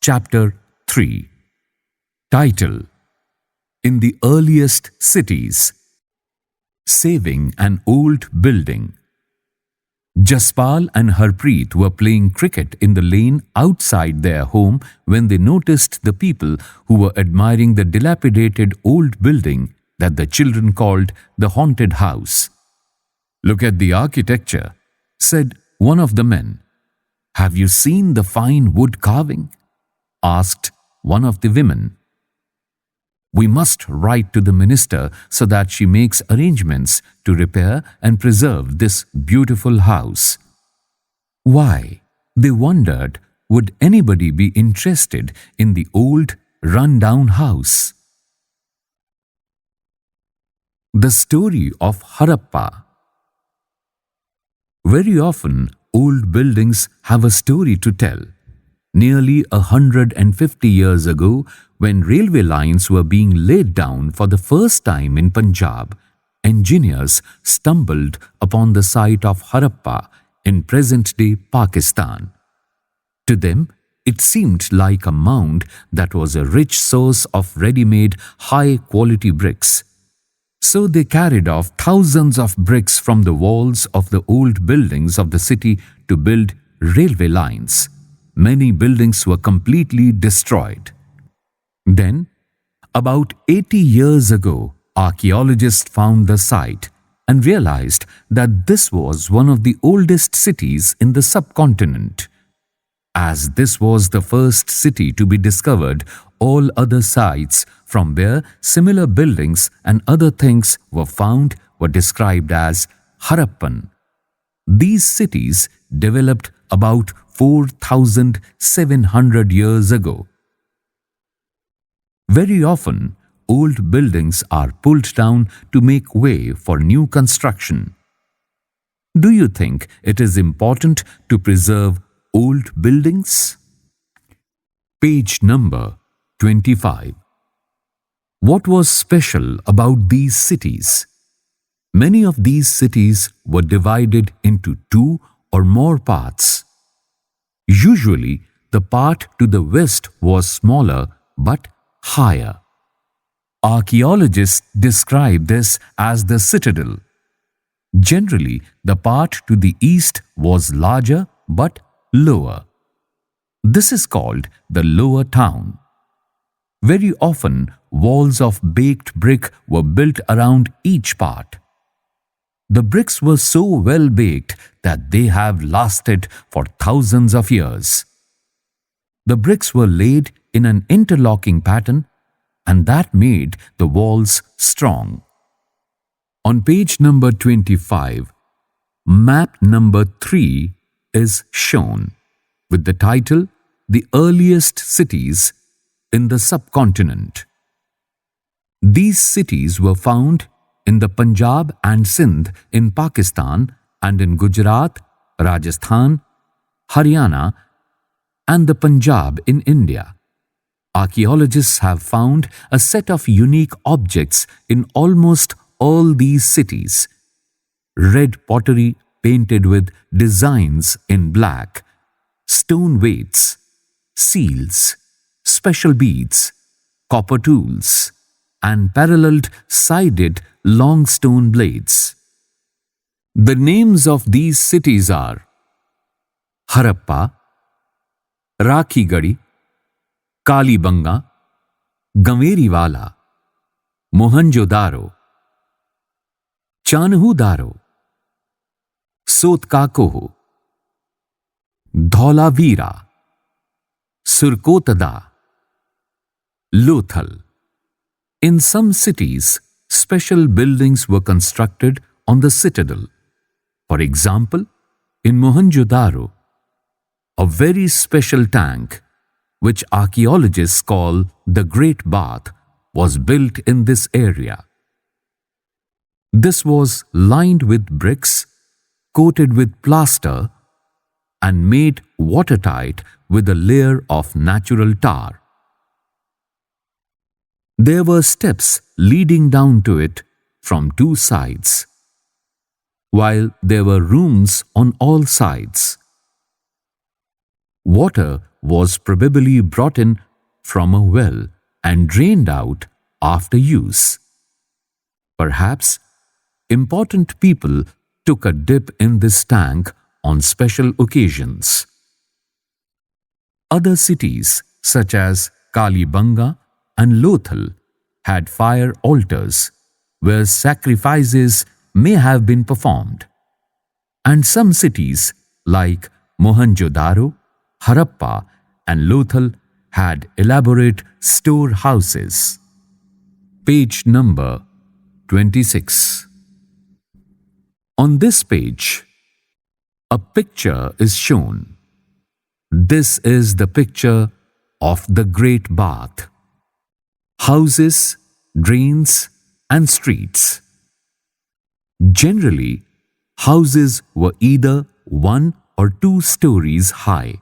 Chapter 3. Title: In the Earliest Cities. Saving an Old Building. Jaspal and Harpreet were playing cricket in the lane outside their home when they noticed the people who were admiring the dilapidated old building that the children called the haunted house. "Look at the architecture," said one of the men. "Have you seen the fine wood carving?" asked one of the women. "We must write to the minister so that she makes arrangements to repair and preserve this beautiful house." Why, they wondered, would anybody be interested in the old, run-down house? The story of Harappa. Very often, old buildings have a story to tell. Nearly 150 years ago, when railway lines were being laid down for the first time in Punjab, engineers stumbled upon the site of Harappa in present-day Pakistan. To them, it seemed like a mound that was a rich source of ready-made, high-quality bricks. So they carried off thousands of bricks from the walls of the old buildings of the city to build railway lines. Many buildings were completely destroyed. Then, about 80 years ago, archaeologists found the site and realized that this was one of the oldest cities in the subcontinent. As this was the first city to be discovered, all other sites from where similar buildings and other things were found were described as Harappan. These cities developed about 4,700 years ago. Very often, old buildings are pulled down to make way for new construction. Do you think it is important to preserve old buildings? Page number 25. What was special about these cities? Many of these cities were divided into two or more parts. Usually, the part to the west was smaller but higher. Archaeologists describe this as the citadel. Generally, the part to the east was larger but lower. This is called the lower town. Very often, walls of baked brick were built around each part. The bricks were so well baked that they have lasted for thousands of years. The bricks were laid in an interlocking pattern, and that made the walls strong. On page number 25, map number 3 is shown with the title "The Earliest Cities in the Subcontinent." These cities were found in the Punjab and Sindh in Pakistan and in Gujarat, Rajasthan, Haryana, and the Punjab in India. Archaeologists have found a set of unique objects in almost all these cities. Red pottery painted with designs in black, stone weights, seals, special beads, copper tools, and paralleled-sided long stone blades. The names of these cities are Harappa, Rakhigadi, Kalibanga, Gameriwala, Mohenjo-Daro, Chanhu-Daro, Sotkakoh, Dhaulavira, Surkotada, Lothal. In some cities, special buildings were constructed on the citadel. For example, in Mohenjo-Daro, a very special tank, which archaeologists call the Great Bath, was built in this area. This was lined with bricks, coated with plaster, and made watertight with a layer of natural tar. There were steps leading down to it from two sides, while there were rooms on all sides. Water was probably brought in from a well and drained out after use. Perhaps important people took a dip in this tank on special occasions. Other cities such as Kalibanga and Lothal had fire altars where sacrifices may have been performed. And some cities like Mohenjo-Daro, Harappa and Lothal had elaborate storehouses. Page number 26. On this page, a picture is shown. This is the picture of the Great Bath. Houses, drains, and streets. Generally, houses were either 1 or 2 stories high,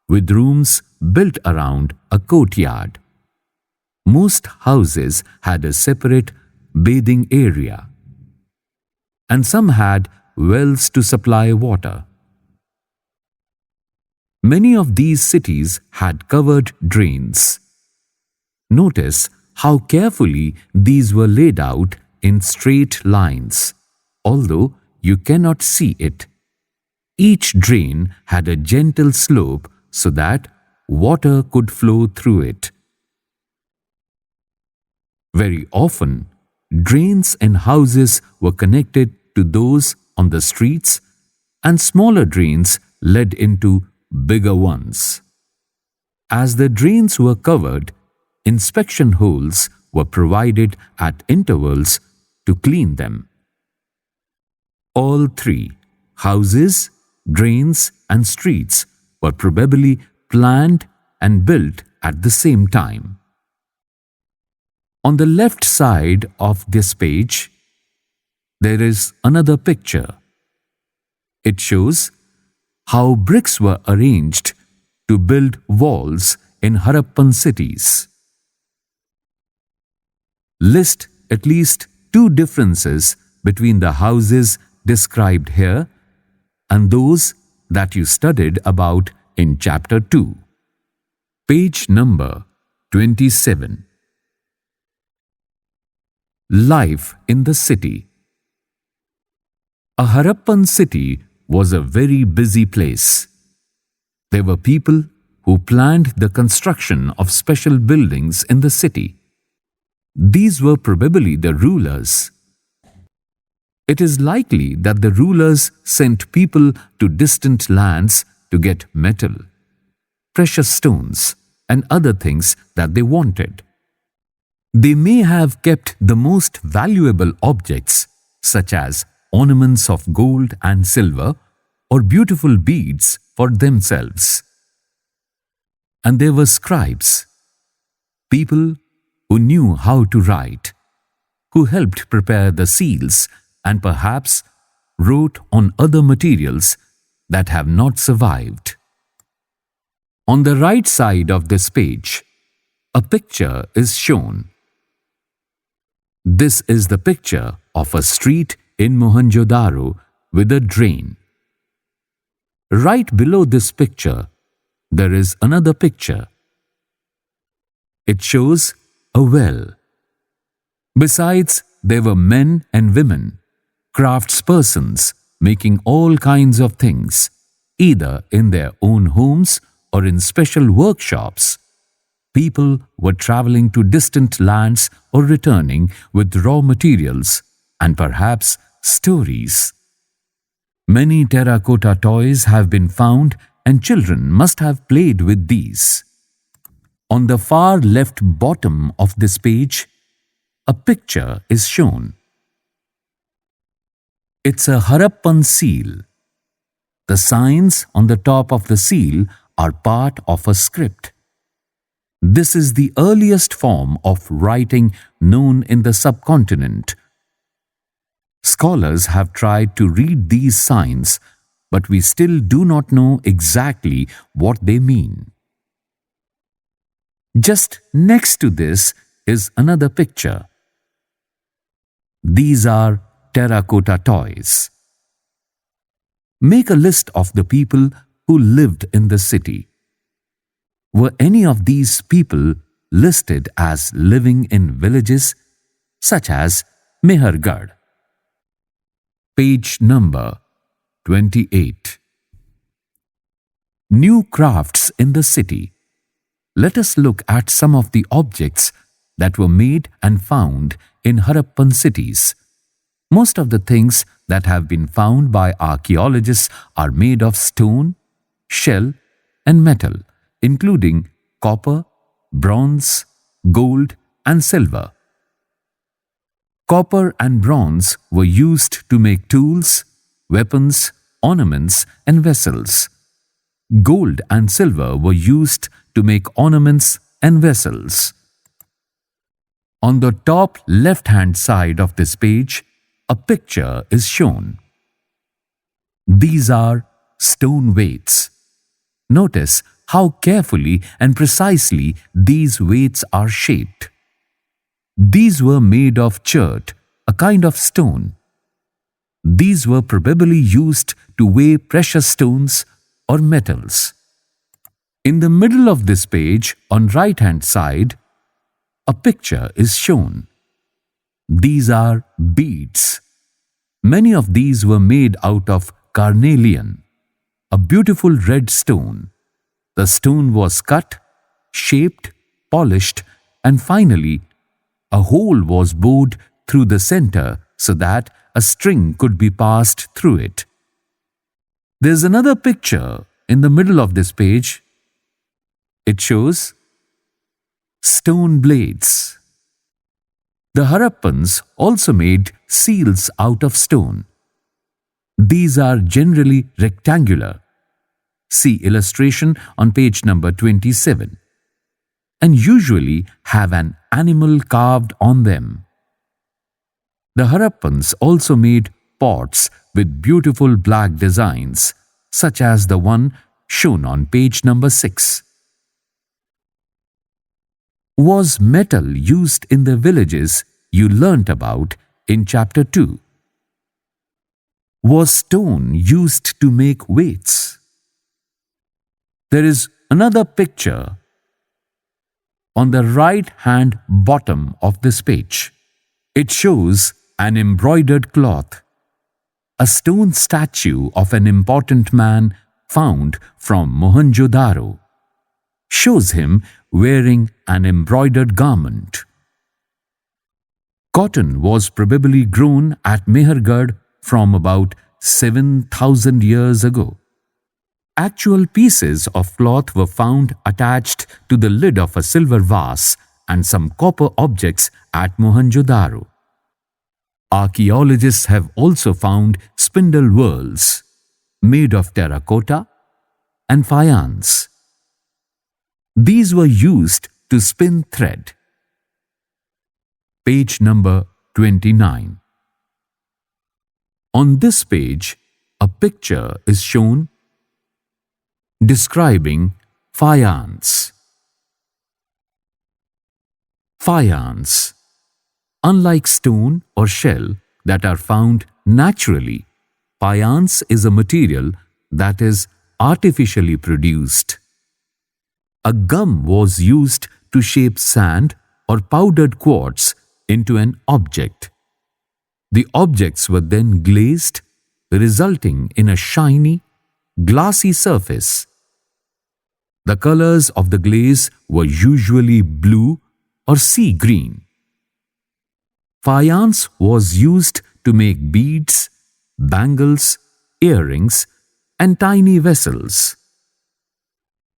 with rooms built around a courtyard. Most houses had a separate bathing area, and some had wells to supply water. Many of these cities had covered drains. Notice how carefully these were laid out in straight lines, although you cannot see it. Each drain had a gentle slope so that water could flow through it. Very often, drains in houses were connected to those on the streets, and smaller drains led into bigger ones. As the drains were covered, inspection holes were provided at intervals to clean them. All 3, houses, drains, and streets, were probably planned and built at the same time. On the left side of this page, there is another picture. It shows how bricks were arranged to build walls in Harappan cities. List at least 2 differences between the houses described here and those that you studied about in Chapter 2. Page number 27. Life in the city. A Harappan city was a very busy place. There were people who planned the construction of special buildings in the city. These were probably the rulers. It is likely that the rulers sent people to distant lands to get metal, precious stones, and other things that they wanted. They may have kept the most valuable objects, such as ornaments of gold and silver or beautiful beads, for themselves. And there were scribes, people who knew how to write, who helped prepare the seals and perhaps wrote on other materials that have not survived. On the right side of this page, a picture is shown. This is the picture of a street in Mohenjo-Daro with a drain. Right below this picture, there is another picture. It shows a well. Besides, there were men and women, craftspersons, making all kinds of things, either in their own homes or in special workshops. People were traveling to distant lands or returning with raw materials and perhaps stories. Many terracotta toys have been found, and children must have played with these. On the far left bottom of this page, a picture is shown. It's a Harappan seal. The signs on the top of the seal are part of a script. This is the earliest form of writing known in the subcontinent. Scholars have tried to read these signs, but we still do not know exactly what they mean. Just next to this is another picture. These are terracotta toys. Make a list of the people who lived in the city. Were any of these people listed as living in villages such as Mehergarh? Page number 28. New crafts in the city. Let us look at some of the objects that were made and found in Harappan cities. Most of the things that have been found by archaeologists are made of stone, shell, and metal, including copper, bronze, gold, and silver. Copper and bronze were used to make tools, weapons, ornaments, and vessels. Gold and silver were used to make ornaments and vessels. On the top left-hand side of this page, a picture is shown. These are stone weights. Notice how carefully and precisely these weights are shaped. These were made of chert, a kind of stone. These were probably used to weigh precious stones or metals. In the middle of this page, on right-hand side, a picture is shown. These are beads. Many of these were made out of carnelian, a beautiful red stone. The stone was cut, shaped, polished, and finally, a hole was bored through the center so that a string could be passed through it. There's another picture in the middle of this page. It shows stone blades. The Harappans also made seals out of stone. These are generally rectangular. See illustration on page number 27. And usually have an animal carved on them. The Harappans also made pots with beautiful black designs, such as the one shown on page number 6. Was metal used in the villages you learnt about in chapter 2? Was stone used to make weights? There is another picture on the right-hand bottom of this page. It shows an embroidered cloth, a stone statue of an important man found from Mohenjo-Daro. Shows him wearing an embroidered garment. Cotton was probably grown at Mehergarh from about 7,000 years ago. Actual pieces of cloth were found attached to the lid of a silver vase and some copper objects at Mohenjo-Daro. Archaeologists have also found spindle whorls made of terracotta and faience. These were used to spin thread. Page number 29. On this page, a picture is shown describing faience. Faience. Unlike stone or shell that are found naturally, faience is a material that is artificially produced. A gum was used to shape sand or powdered quartz into an object. The objects were then glazed, resulting in a shiny, glassy surface. The colors of the glaze were usually blue or sea green. Faience was used to make beads, bangles, earrings, and tiny vessels.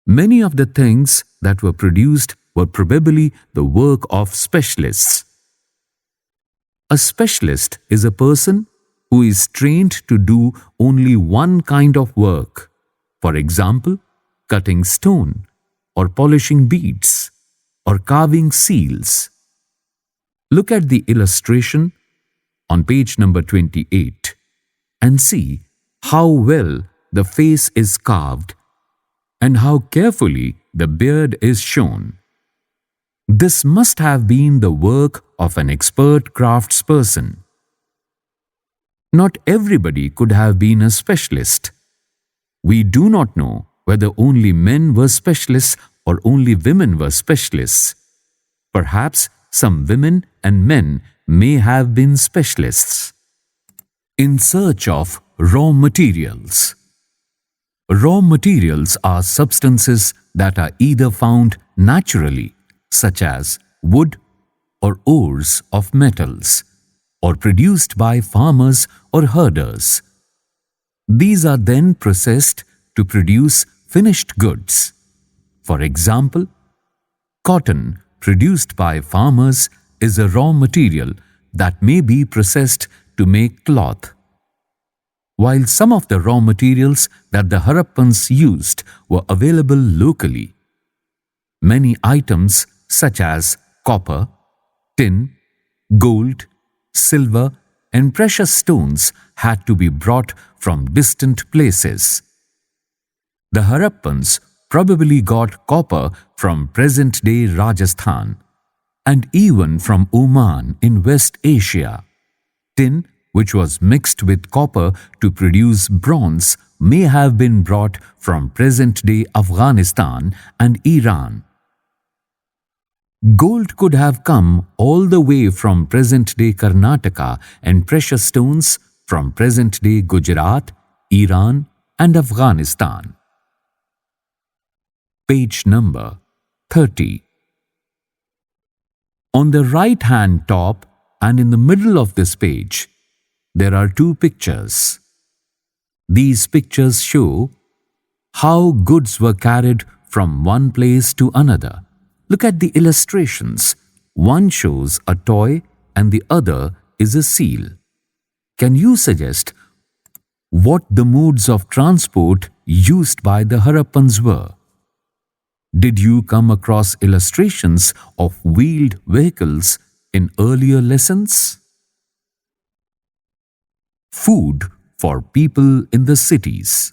Many of the things that were produced were probably the work of specialists. A specialist is a person who is trained to do only one kind of work, for example, cutting stone, or polishing beads, or carving seals. Look at the illustration on page number 28 and see how well the face is carved and how carefully the beard is shown. This must have been the work of an expert craftsperson. Not everybody could have been a specialist. We do not know whether only men were specialists or only women were specialists. Perhaps some women and men may have been specialists. In search of raw materials. Raw materials are substances that are either found naturally, such as wood or ores of metals, or produced by farmers or herders. These are then processed to produce finished goods. For example, cotton produced by farmers is a raw material that may be processed to make cloth. While some of the raw materials that the Harappans used were available locally, many items such as copper, tin, gold, silver, and precious stones had to be brought from distant places. The Harappans probably got copper from present-day Rajasthan and even from Oman in West Asia. Tin, which was mixed with copper to produce bronze, may have been brought from present-day Afghanistan and Iran. Gold could have come all the way from present-day Karnataka and precious stones from present-day Gujarat, Iran and Afghanistan. Page number 30. On the right-hand top and in the middle of this page, there are two pictures. These pictures show how goods were carried from one place to another. Look at the illustrations. One shows a toy and the other is a seal. Can you suggest what the modes of transport used by the Harappans were? Did you come across illustrations of wheeled vehicles in earlier lessons? Food for people in the cities.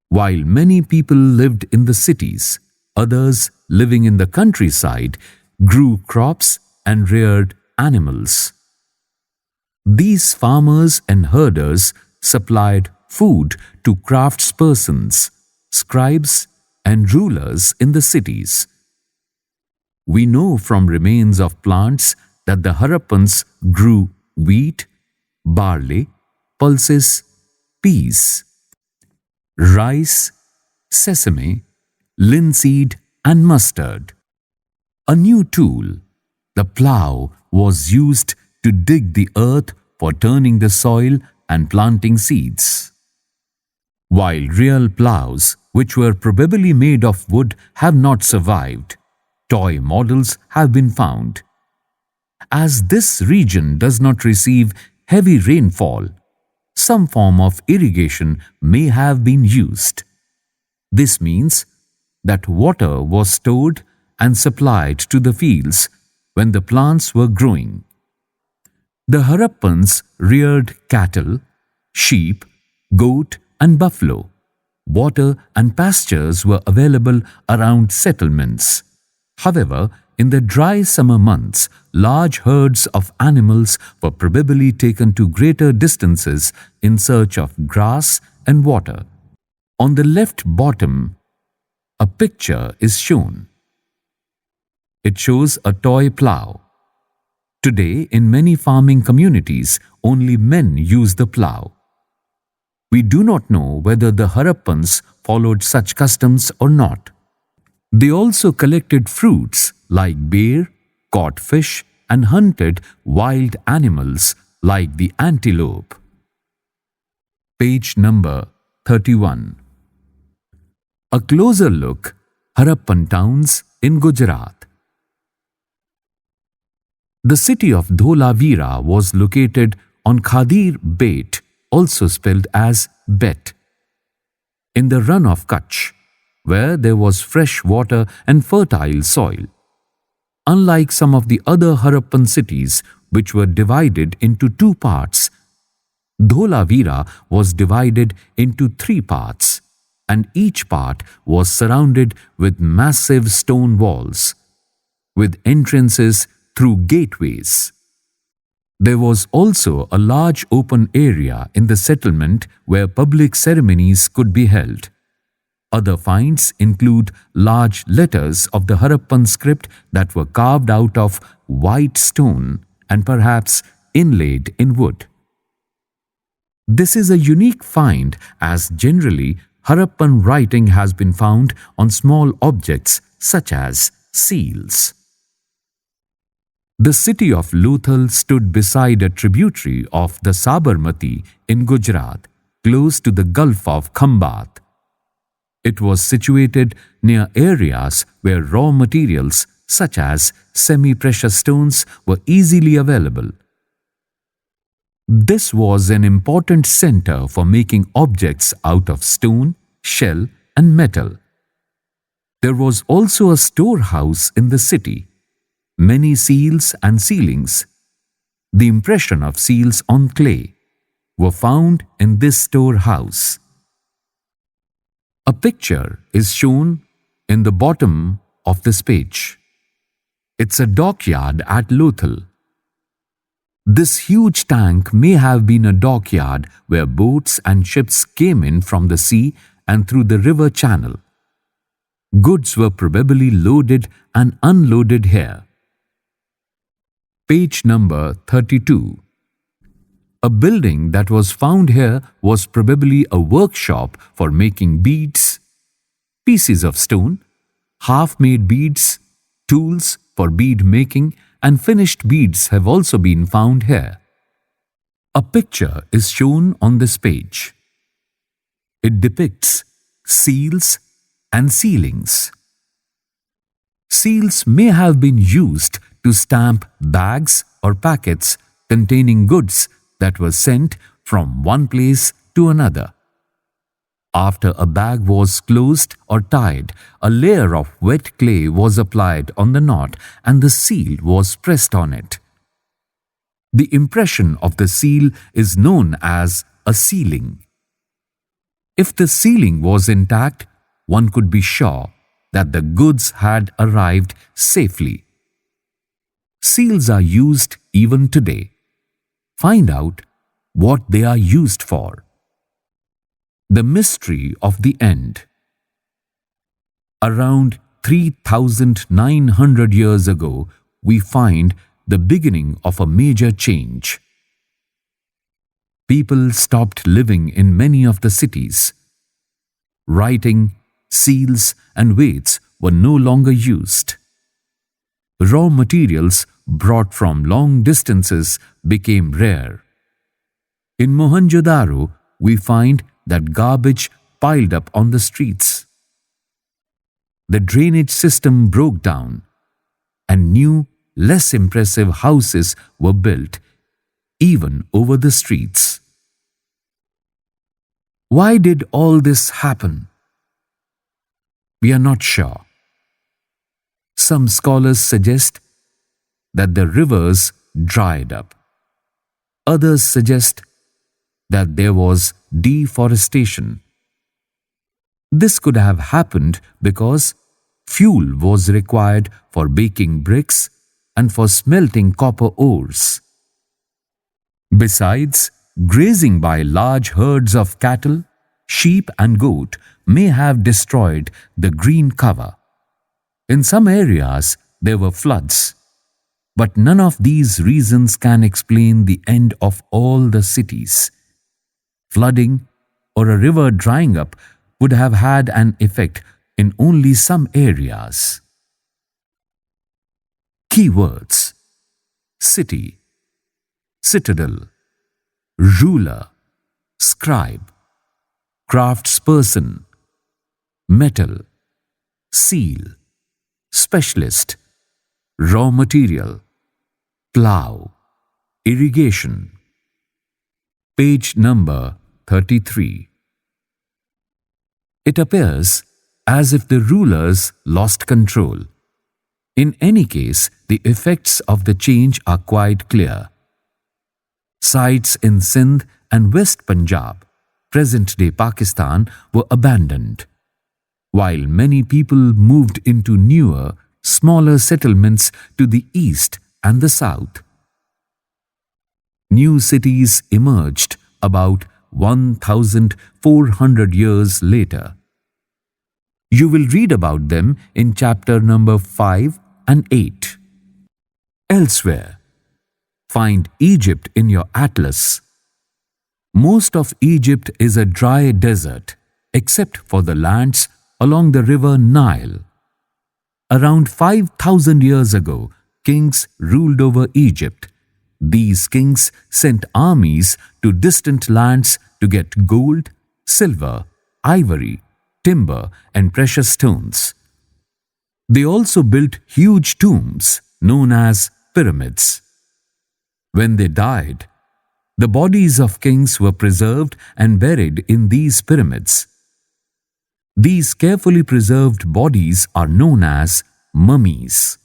While many people lived in the cities, others living in the countryside grew crops and reared animals. These farmers and herders supplied food to craftspersons, scribes, and rulers in the cities. We know from remains of plants that the Harappans grew wheat, barley, pulses, peas, rice, sesame, linseed, and mustard. A new tool, the plough, was used to dig the earth for turning the soil and planting seeds. While real ploughs, which were probably made of wood, have not survived, toy models have been found. As this region does not receive heavy rainfall, some form of irrigation may have been used. This means that water was stored and supplied to the fields when the plants were growing. The Harappans reared cattle, sheep, goat, and buffalo. Water and pastures were available around settlements. However, in the dry summer months, large herds of animals were probably taken to greater distances in search of grass and water. On the left bottom, a picture is shown. It shows a toy plough. Today, in many farming communities, only men use the plough. We do not know whether the Harappans followed such customs or not. They also collected fruits like bear, caught fish, and hunted wild animals like the antelope. Page number 31. A closer look, Harappan towns in Gujarat. The city of Dholavira was located on Khadir Bait, also spelled as Bet, in the run of Kutch, where there was fresh water and fertile soil. Unlike some of the other Harappan cities, which were divided into two parts, Dholavira was divided into three parts, and each part was surrounded with massive stone walls, with entrances through gateways. There was also a large open area in the settlement where public ceremonies could be held. Other finds include large letters of the Harappan script that were carved out of white stone and perhaps inlaid in wood. This is a unique find, as generally Harappan writing has been found on small objects such as seals. The city of Lothal stood beside a tributary of the Sabarmati in Gujarat, close to the Gulf of Khambat. It was situated near areas where raw materials such as semi-precious stones were easily available. This was an important center for making objects out of stone, shell, and metal. There was also a storehouse in the city, many seals and sealings. The impression of seals on clay were found in this storehouse. A picture is shown in the bottom of this page. It's a dockyard at Lothal. This huge tank may have been a dockyard where boats and ships came in from the sea and through the river channel. Goods were probably loaded and unloaded here. Page number 32. A building that was found here was probably a workshop for making beads, pieces of stone, half-made beads, tools for bead making, and finished beads have also been found here. A picture is shown on this page. It depicts seals and sealings. Seals may have been used to stamp bags or packets containing goods that were sent from one place to another. After a bag was closed or tied, a layer of wet clay was applied on the knot and the seal was pressed on it. The impression of the seal is known as a sealing. If the sealing was intact, one could be sure that the goods had arrived safely. Seals are used even today. Find out what they are used for. The mystery of the end. Around 3,900 years ago, we find the beginning of a major change. People stopped living in many of the cities. Writing, seals, and weights were no longer used. Raw materials brought from long distances became rare. In Mohenjo-Daro, we find that garbage piled up on the streets. The drainage system broke down, and new, less impressive houses were built, even over the streets. Why did all this happen? We are not sure. Some scholars suggest that the rivers dried up. Others suggest that there was deforestation. This could have happened because fuel was required for baking bricks and for smelting copper ores. Besides, grazing by large herds of cattle, sheep and goat may have destroyed the green cover. In some areas, there were floods. But none of these reasons can explain the end of all the cities. Flooding or a river drying up would have had an effect in only some areas. Keywords: city, citadel, ruler, scribe, craftsperson, metal, seal, specialist, raw material, plough, irrigation. Page number 33. It appears as if the rulers lost control. In any case, the effects of the change are quite clear. Sites in Sindh and West Punjab, present-day Pakistan, were abandoned, while many people moved into newer, smaller settlements to the east and the south. New cities emerged about 1,400 years later. You will read about them in chapter number 5 and 8. Elsewhere, find Egypt in your atlas. Most of Egypt is a dry desert, except for the lands along the river Nile. Around 5,000 years ago, kings ruled over Egypt. These kings sent armies to distant lands to get gold, silver, ivory, timber, and precious stones. They also built huge tombs known as pyramids. When they died, the bodies of kings were preserved and buried in these pyramids. These carefully preserved bodies are known as mummies.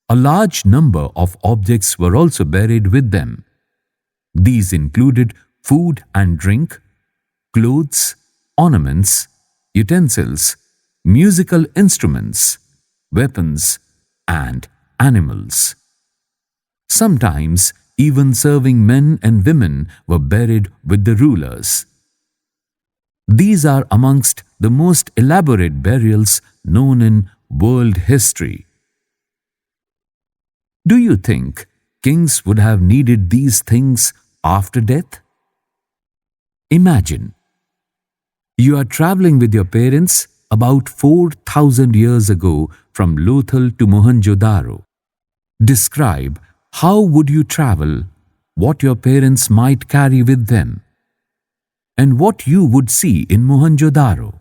A large number of objects were also buried with them. These included food and drink, clothes, ornaments, utensils, musical instruments, weapons, and animals. Sometimes even serving men and women were buried with the rulers. These are amongst the most elaborate burials known in world history. Do you think kings would have needed these things after death? Imagine, you are traveling with your parents about 4,000 years ago from Lothal to Mohenjo-Daro. Describe how would you travel, what your parents might carry with them, and what you would see in Mohenjo-Daro.